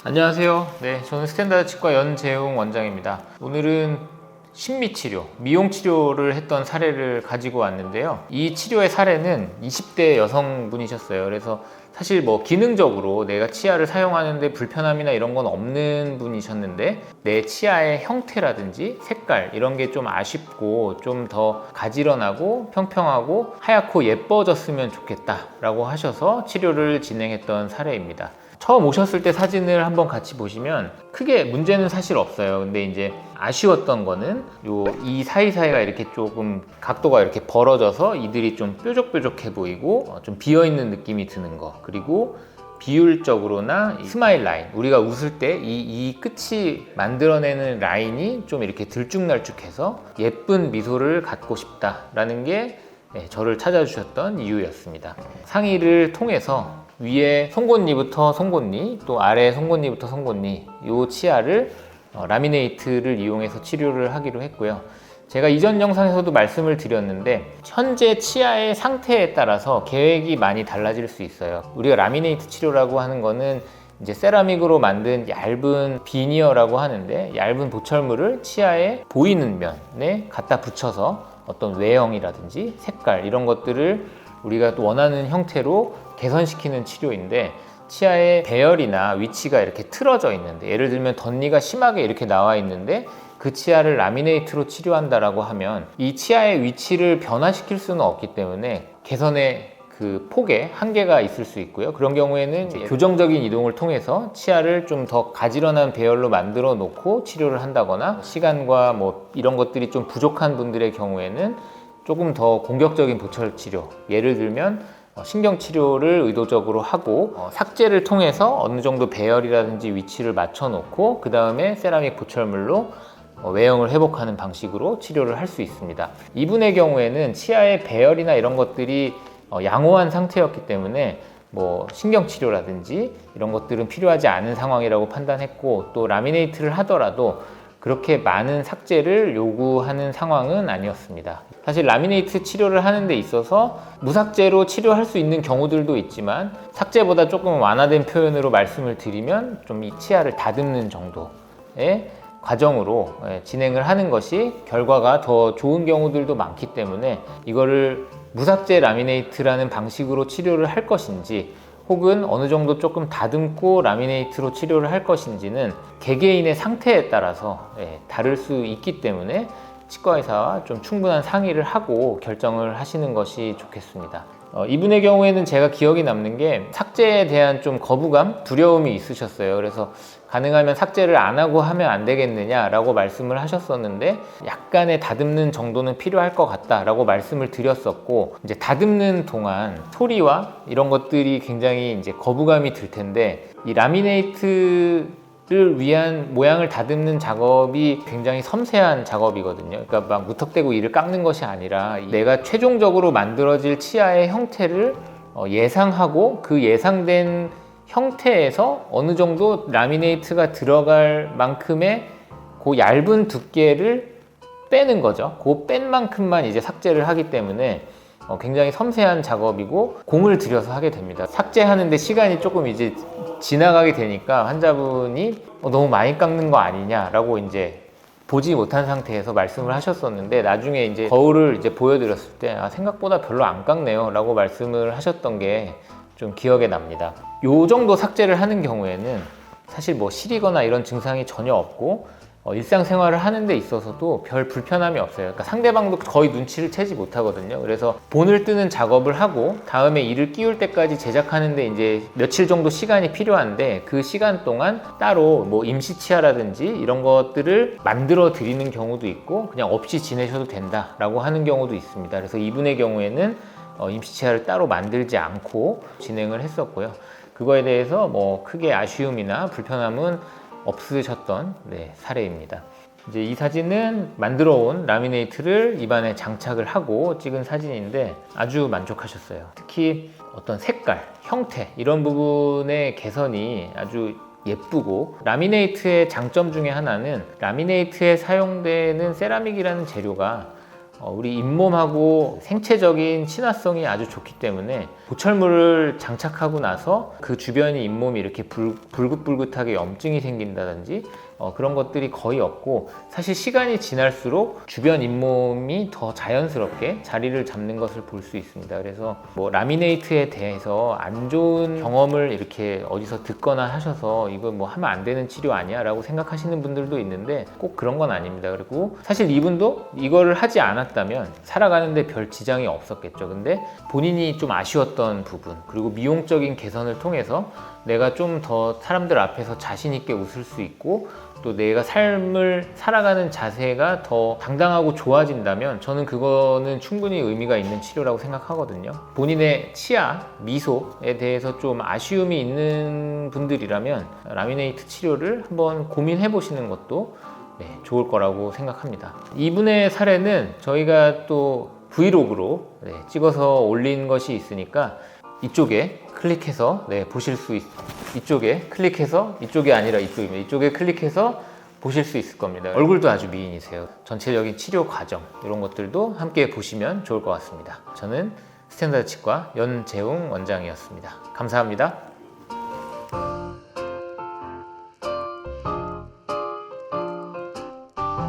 안녕하세요. 네, 저는 스탠다드 치과 연재웅 원장입니다. 오늘은 신미치료, 미용치료를 했던 사례를 가지고 왔는데요. 이 치료의 사례는 20대 여성분이셨어요. 그래서 사실 뭐 기능적으로 내가 치아를 사용하는데 불편함이나 이런 건 없는 분이셨는데 내 치아의 형태라든지 색깔 이런 게 좀 아쉽고 좀 더 가지런하고 평평하고 하얗고 예뻐졌으면 좋겠다라고 하셔서 치료를 진행했던 사례입니다. 처음 오셨을 때 사진을 한번 같이 보시면 크게 문제는 사실 없어요. 근데 이제 아쉬웠던 거는 이 사이사이가 이렇게 조금 각도가 이렇게 벌어져서 이들이 좀 뾰족뾰족해 보이고 좀 비어있는 느낌이 드는 거, 그리고 비율적으로나 스마일 라인, 우리가 웃을 때 이 끝이 만들어내는 라인이 좀 이렇게 들쭉날쭉해서 예쁜 미소를 갖고 싶다라는 게 저를 찾아주셨던 이유였습니다. 상의를 통해서 위에 송곳니부터 송곳니, 또 아래 송곳니부터 송곳니, 이 치아를 라미네이트를 이용해서 치료를 하기로 했고요. 제가 이전 영상에서도 말씀을 드렸는데 현재 치아의 상태에 따라서 계획이 많이 달라질 수 있어요. 우리가 라미네이트 치료라고 하는 거는 이제 세라믹으로 만든 얇은 비니어라고 하는데, 얇은 보철물을 치아에 보이는 면에 갖다 붙여서 어떤 외형이라든지 색깔 이런 것들을 우리가 원하는 형태로 개선시키는 치료인데, 치아의 배열이나 위치가 이렇게 틀어져 있는데, 예를 들면 덧니가 심하게 이렇게 나와 있는데 그 치아를 라미네이트로 치료한다라고 하면 이 치아의 위치를 변화시킬 수는 없기 때문에 개선의 그 폭에 한계가 있을 수 있고요. 그런 경우에는 교정적인 이동을 통해서 치아를 좀 더 가지런한 배열로 만들어 놓고 치료를 한다거나, 시간과 뭐 이런 것들이 좀 부족한 분들의 경우에는 조금 더 공격적인 보철 치료, 예를 들면 신경치료를 의도적으로 하고 삭제를 통해서 어느 정도 배열이라든지 위치를 맞춰 놓고 그 다음에 세라믹 보철물로 외형을 회복하는 방식으로 치료를 할 수 있습니다. 이분의 경우에는 치아의 배열이나 이런 것들이 양호한 상태였기 때문에 뭐 신경치료라든지 이런 것들은 필요하지 않은 상황이라고 판단했고, 또 라미네이트를 하더라도 그렇게 많은 삭제를 요구하는 상황은 아니었습니다. 사실 라미네이트 치료를 하는 데 있어서 무삭제로 치료할 수 있는 경우들도 있지만, 삭제보다 조금 완화된 표현으로 말씀을 드리면 좀 이 치아를 다듬는 정도의 과정으로 진행을 하는 것이 결과가 더 좋은 경우들도 많기 때문에, 이거를 무삭제 라미네이트라는 방식으로 치료를 할 것인지 혹은 어느 정도 조금 다듬고 라미네이트로 치료를 할 것인지는 개개인의 상태에 따라서 다를 수 있기 때문에 치과의사와 좀 충분한 상의를 하고 결정을 하시는 것이 좋겠습니다. 이분의 경우에는 제가 기억이 남는 게 삭제에 대한 좀 거부감, 두려움이 있으셨어요. 그래서 가능하면 삭제를 안 하고 하면 안 되겠느냐라고 말씀을 하셨었는데, 약간의 다듬는 정도는 필요할 것 같다라고 말씀을 드렸었고, 이제 다듬는 동안 소리와 이런 것들이 굉장히 이제 거부감이 들 텐데, 이 라미네이트를 위한 모양을 다듬는 작업이 굉장히 섬세한 작업이거든요. 그러니까 막 무턱대고 이를 깎는 것이 아니라 내가 최종적으로 만들어질 치아의 형태를 예상하고 그 예상된 형태에서 어느 정도 라미네이트가 들어갈 만큼의 그 얇은 두께를 빼는 거죠. 그 뺀 만큼만 이제 삭제를 하기 때문에 굉장히 섬세한 작업이고 공을 들여서 하게 됩니다. 삭제하는데 시간이 조금 이제 지나가게 되니까 환자분이 너무 많이 깎는 거 아니냐라고 이제 보지 못한 상태에서 말씀을 하셨었는데, 나중에 이제 거울을 이제 보여드렸을 때 생각보다 별로 안 깎네요 라고 말씀을 하셨던 게 좀 기억에 납니다. 요 정도 삭제를 하는 경우에는 사실 뭐 시리거나 이런 증상이 전혀 없고 일상생활을 하는 데 있어서도 별 불편함이 없어요. 그러니까 상대방도 거의 눈치를 채지 못하거든요. 그래서 본을 뜨는 작업을 하고 다음에 이를 끼울 때까지 제작하는 데 이제 며칠 정도 시간이 필요한데, 그 시간 동안 따로 뭐 임시치아라든지 이런 것들을 만들어 드리는 경우도 있고 그냥 없이 지내셔도 된다라고 하는 경우도 있습니다. 그래서 이분의 경우에는 임시치아를 따로 만들지 않고 진행을 했었고요. 그거에 대해서 뭐 크게 아쉬움이나 불편함은 없으셨던 사례입니다. 이제 이 사진은 만들어 온 라미네이트를 입안에 장착을 하고 찍은 사진인데 아주 만족하셨어요. 특히 어떤 색깔, 형태 이런 부분의 개선이 아주 예쁘고, 라미네이트의 장점 중에 하나는 라미네이트에 사용되는 세라믹이라는 재료가 우리 잇몸하고 생체적인 친화성이 아주 좋기 때문에 보철물을 장착하고 나서 그 주변이 잇몸이 이렇게 불긋불긋하게 염증이 생긴다든지 그런 것들이 거의 없고, 사실 시간이 지날수록 주변 잇몸이 더 자연스럽게 자리를 잡는 것을 볼 수 있습니다. 그래서 뭐 라미네이트에 대해서 안 좋은 경험을 이렇게 어디서 듣거나 하셔서 이거 뭐 하면 안 되는 치료 아니야 라고 생각하시는 분들도 있는데 꼭 그런 건 아닙니다. 그리고 사실 이분도 이거를 하지 않았다면 살아가는데 별 지장이 없었겠죠. 근데 본인이 좀 아쉬웠던 부분, 그리고 미용적인 개선을 통해서 내가 좀 더 사람들 앞에서 자신 있게 웃을 수 있고 또 내가 삶을 살아가는 자세가 더 당당하고 좋아진다면 저는 그거는 충분히 의미가 있는 치료라고 생각하거든요. 본인의 치아, 미소에 대해서 좀 아쉬움이 있는 분들이라면 라미네이트 치료를 한번 고민해 보시는 것도 좋을 거라고 생각합니다. 이분의 사례는 저희가 또 브이로그로 찍어서 올린 것이 있으니까 이쪽에 클릭해서 보실 수 이쪽에 클릭해서, 이쪽이 아니라 이쪽입니다. 이쪽에 클릭해서 보실 수 있을 겁니다. 얼굴도 아주 미인이세요. 전체적인 치료 과정 이런 것들도 함께 보시면 좋을 것 같습니다. 저는 스탠다드 치과 연재웅 원장이었습니다. 감사합니다.